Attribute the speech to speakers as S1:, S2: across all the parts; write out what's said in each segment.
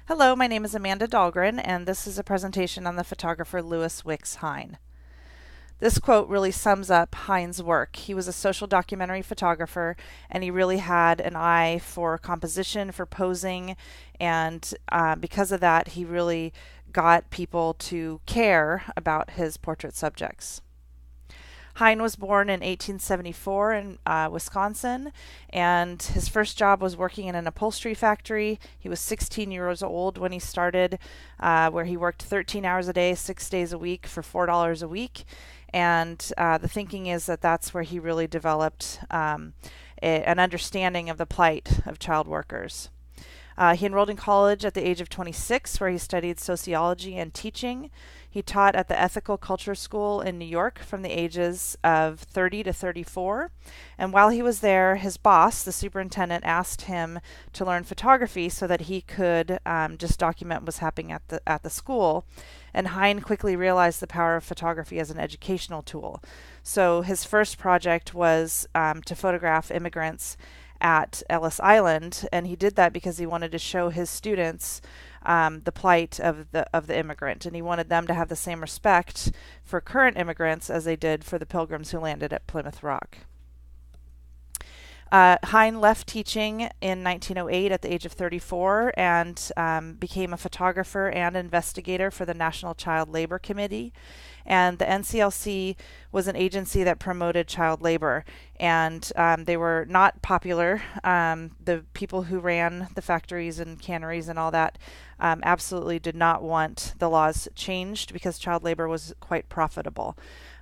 S1: Hello, my name is Amanda Dahlgren, and this is a presentation on the photographer Louis Wicks Hine. This quote really sums up Hine's work. He was a social documentary photographer, and he really had an eye for composition, for posing, and because of that, he really got people to care about his portrait subjects. Hine was born in 1874 in Wisconsin, and his first job was working in an upholstery factory. He was 16 years old when he started, where he worked 13 hours a day, 6 days a week for $4 a week. And the thinking is that that's where he really developed an understanding of the plight of child workers. He enrolled in college at the age of 26, where he studied sociology and teaching. He taught at the Ethical Culture School in New York from the ages of 30 to 34. And while he was there, his boss, the superintendent, asked him to learn photography so that he could just document what was happening at the school. And Hine quickly realized the power of photography as an educational tool. So his first project was to photograph immigrants at Ellis Island, and he did that because he wanted to show his students the plight of the immigrant, and he wanted them to have the same respect for current immigrants as they did for the pilgrims who landed at Plymouth Rock. Hine left teaching in 1908 at the age of 34 and became a photographer and investigator for the National Child Labor Committee. And the NCLC was an agency that promoted child labor, and they were not popular. The people who ran the factories and canneries and all that absolutely did not want the laws changed because child labor was quite profitable.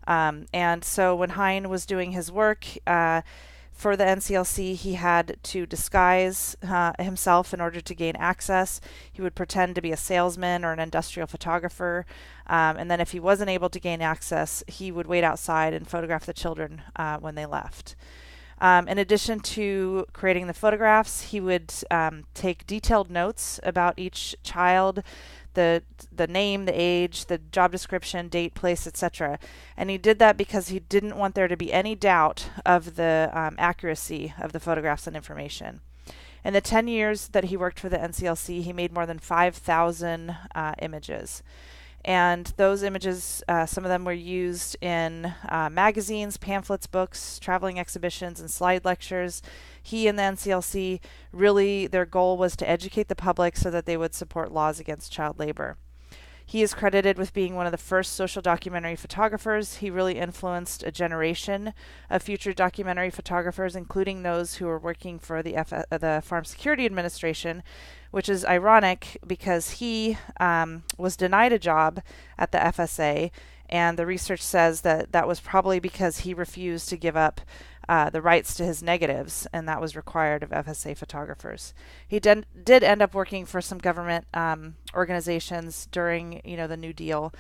S1: And so when Hine was doing his work, for the NCLC, he had to disguise himself in order to gain access. He would pretend to be a salesman or an industrial photographer, and then if he wasn't able to gain access, he would wait outside and photograph the children when they left. In addition to creating the photographs, he would take detailed notes about each child, the name, the age, the job description, date, place, etc. And he did that because he didn't want there to be any doubt of the accuracy of the photographs and information. In the 10 years that he worked for the NCLC, he made more than 5,000 images. And those images, some of them were used in magazines, pamphlets, books, traveling exhibitions, and slide lectures. He and the NCLC really, their goal was to educate the public so that they would support laws against child labor. He is credited with being one of the first social documentary photographers. He really influenced a generation of future documentary photographers, including those who were working for the Farm Security Administration, which is ironic because he was denied a job at the FSA, and the research says that that was probably because he refused to give up the rights to his negatives, and that was required of FSA photographers. He did end up working for some government organizations during, the New Deal,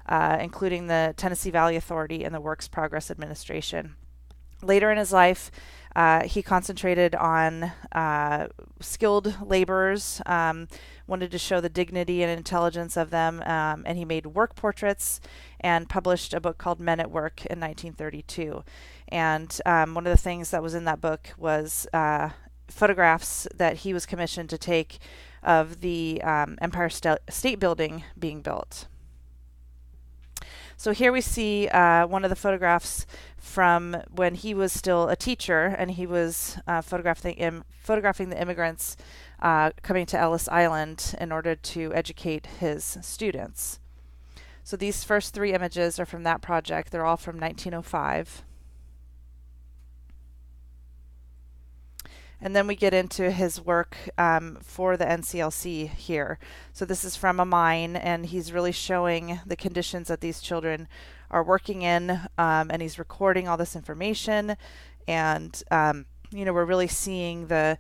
S1: including the Tennessee Valley Authority and the Works Progress Administration. Later in his life, he concentrated on skilled laborers, wanted to show the dignity and intelligence of them, and he made work portraits and published a book called Men at Work in 1932. And one of the things that was in that book was photographs that he was commissioned to take of the Empire State Building being built. So here we see one of the photographs from when he was still a teacher, and he was photographing the immigrants coming to Ellis Island in order to educate his students. So these first three images are from that project. They're all from 1905. And then we get into his work for the NCLC here. So this is from a mine, and he's really showing the conditions that these children are working in, and he's recording all this information. And, we're really seeing the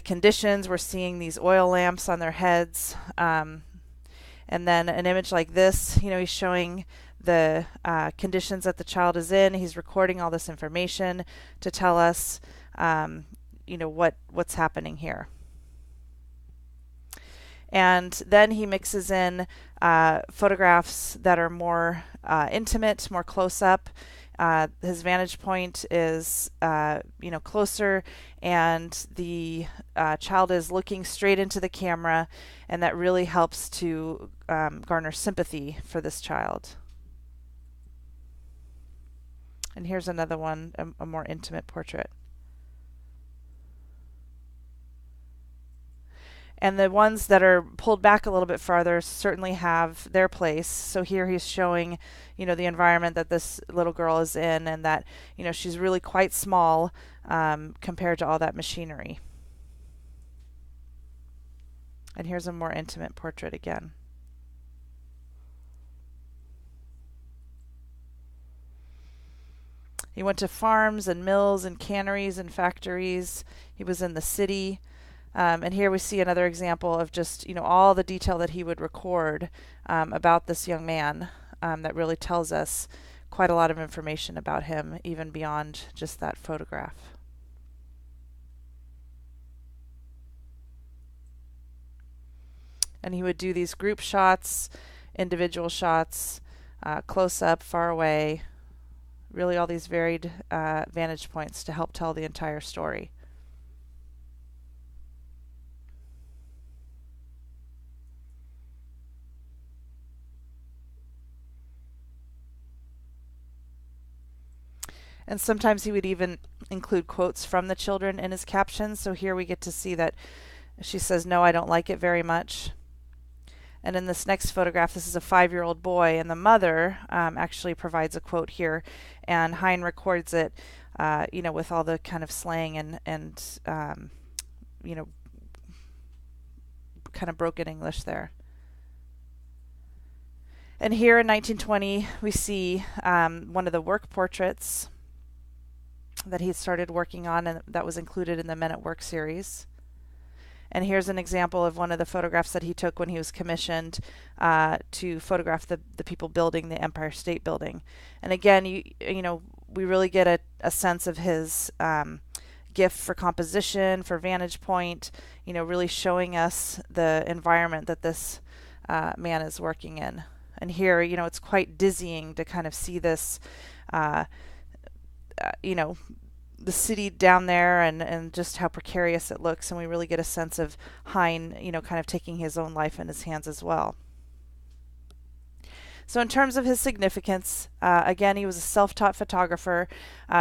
S1: conditions. We're seeing these oil lamps on their heads. And then an image like this, he's showing the conditions that the child is in. He's recording all this information to tell us what's happening here. And then he mixes in photographs that are more intimate, more close up, His vantage point is, closer, and the child is looking straight into the camera, and that really helps to garner sympathy for this child. And here's another one, a more intimate portrait. And the ones that are pulled back a little bit farther certainly have their place. So here he's showing, the environment that this little girl is in, and that, she's really quite small compared to all that machinery. And here's a more intimate portrait again. He went to farms and mills and canneries and factories. He was in the city. And here we see another example of just, all the detail that he would record about this young man that really tells us quite a lot of information about him, even beyond just that photograph. And he would do these group shots, individual shots, close up, far away, really all these varied vantage points to help tell the entire story. And sometimes he would even include quotes from the children in his captions. So here we get to see that she says, "No, I don't like it very much." And in this next photograph, this is a 5-year-old boy, and the mother actually provides a quote here, and Hein records it, with all the kind of slang and kind of broken English there. And here in 1920, we see one of the work portraits that he started working on, and that was included in the Men at Work series. And here's an example of one of the photographs that he took when he was commissioned to photograph the people building the Empire State Building. And again, we really get a sense of his gift for composition, for vantage point, really showing us the environment that this man is working in. And here, it's quite dizzying to kind of see this, the city down there, and just how precarious it looks. And we really get a sense of Hein, kind of taking his own life in his hands as well. So in terms of his significance, again, he was a self-taught photographer.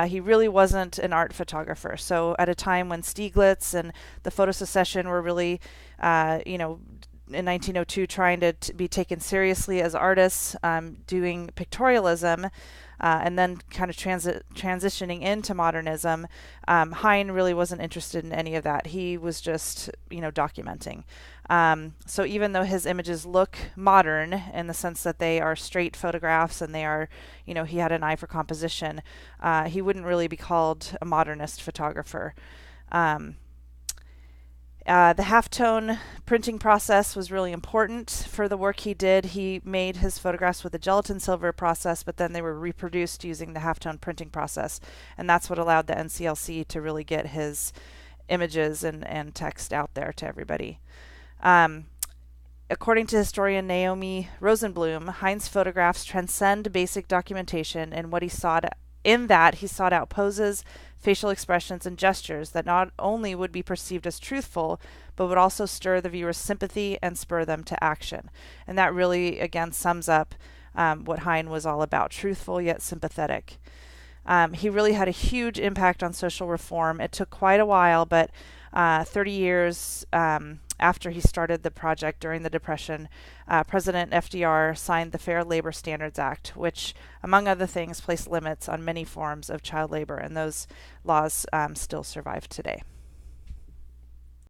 S1: He really wasn't an art photographer. So at a time when Stieglitz and the photo secession were really, in 1902 trying to be taken seriously as artists, doing pictorialism, and then kind of transitioning into modernism, Hein really wasn't interested in any of that. He was just, documenting. So even though his images look modern in the sense that they are straight photographs and they are, he had an eye for composition, he wouldn't really be called a modernist photographer. The halftone printing process was really important for the work he did. He made his photographs with the gelatin silver process, but then they were reproduced using the halftone printing process. And that's what allowed the NCLC to really get his images and text out there to everybody. According to historian Naomi Rosenblum, Hein's photographs transcend basic documentation, and what he sought he sought out poses, facial expressions, and gestures that not only would be perceived as truthful, but would also stir the viewer's sympathy and spur them to action. And that really, again, sums up what Hein was all about, truthful yet sympathetic. He really had a huge impact on social reform. It took quite a while, but 30 years after he started the project during the Depression, President FDR signed the Fair Labor Standards Act, which, among other things, placed limits on many forms of child labor, and those laws still survive today.